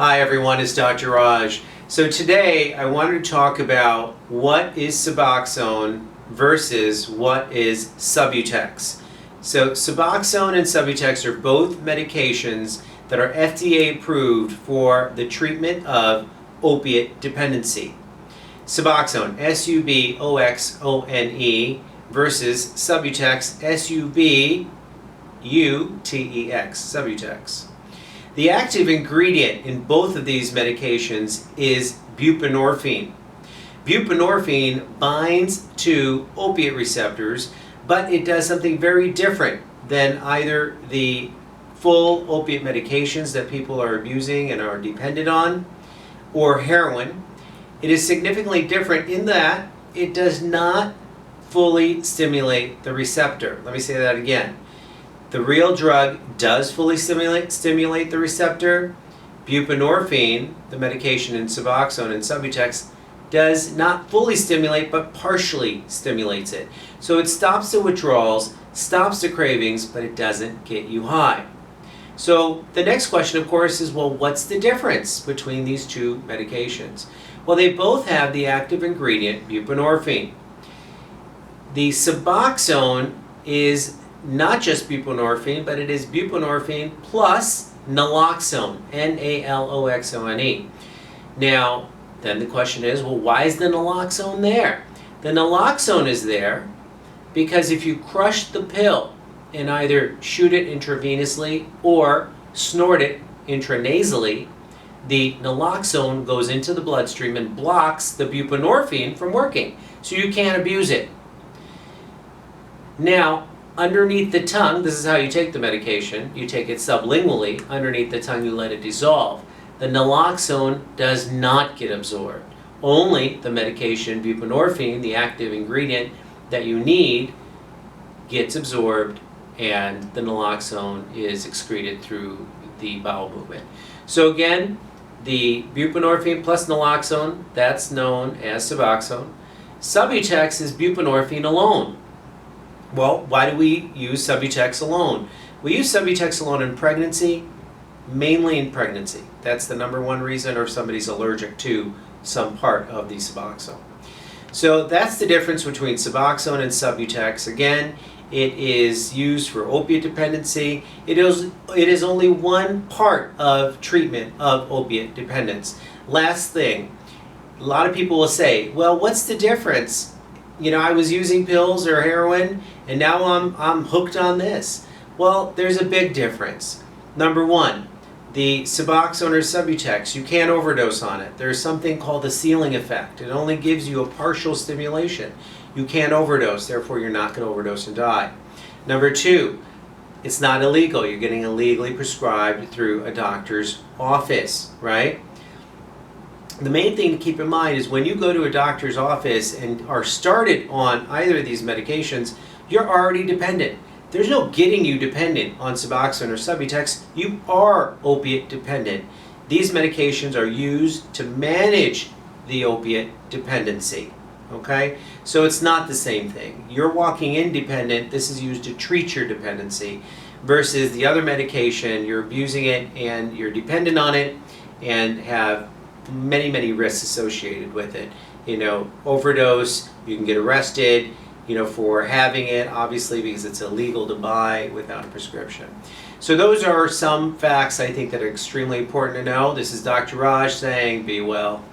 Hi everyone, it's Dr. Raj. So today I wanted to talk about what is Suboxone versus what is Subutex. So Suboxone and Subutex are both medications that are FDA approved for the treatment of opiate dependency. Suboxone, S-U-B-O-X-O-N-E versus Subutex, S-U-B-U-T-E-X, Subutex. The active ingredient in both of these medications is buprenorphine. Buprenorphine binds to opiate receptors, but it does something very different than either the full opiate medications that people are abusing and are dependent on, or heroin. It is significantly different in that it does not fully stimulate the receptor. Let me say that again. The real drug does fully stimulate the receptor. Buprenorphine, the medication in Suboxone and Subutex, does not fully stimulate but partially stimulates it. So it stops the withdrawals, stops the cravings, but it doesn't get you high. So the next question, of course, is, well, what's the difference between these two medications? Well, they both have the active ingredient, buprenorphine. The Suboxone is not just buprenorphine, but it is buprenorphine plus naloxone, N-A-L-O-X-O-N-E. Now, then the question is, well, why is the naloxone there? The naloxone is there because if you crush the pill and either shoot it intravenously or snort it intranasally, the naloxone goes into the bloodstream and blocks the buprenorphine from working, so you can't abuse it. Now, underneath the tongue, this is how you take the medication. You take it sublingually. Underneath the tongue, you let it dissolve. The naloxone does not get absorbed. Only the medication, buprenorphine, the active ingredient that you need, gets absorbed, and the naloxone is excreted through the bowel movement. So again, the buprenorphine plus naloxone, that's known as Suboxone. Subutex is buprenorphine alone. Well, why do we use Subutex alone? We use Subutex alone in pregnancy, mainly in pregnancy. That's the number one reason, or if somebody's allergic to some part of the Suboxone. So that's the difference between Suboxone and Subutex. Again, it is used for opiate dependency. It is only one part of treatment of opiate dependence. Last thing, a lot of people will say, well, what's the difference? You know, I was using pills or heroin, and now I'm hooked on this. Well, there's a big difference. Number one, the Suboxone or Subutex, you can't overdose on it. There's something called the ceiling effect. It only gives you a partial stimulation. You can't overdose, therefore you're not going to overdose and die. Number two, it's not illegal. You're getting illegally prescribed through a doctor's office, right? The main thing to keep in mind is when you go to a doctor's office and are started on either of these medications, you're already dependent. There's no getting you dependent on Suboxone or Subutex. You are opiate dependent. These medications are used to manage the opiate dependency. Okay? So it's not the same thing. You're walking in dependent. This is used to treat your dependency versus the other medication, you're abusing it and you're dependent on it and have many risks associated with it. You know, overdose, you can get arrested, you know, for having it, obviously, because it's illegal to buy without a prescription. So those are some facts I think that are extremely important to know. This is Dr. Raj saying, be well.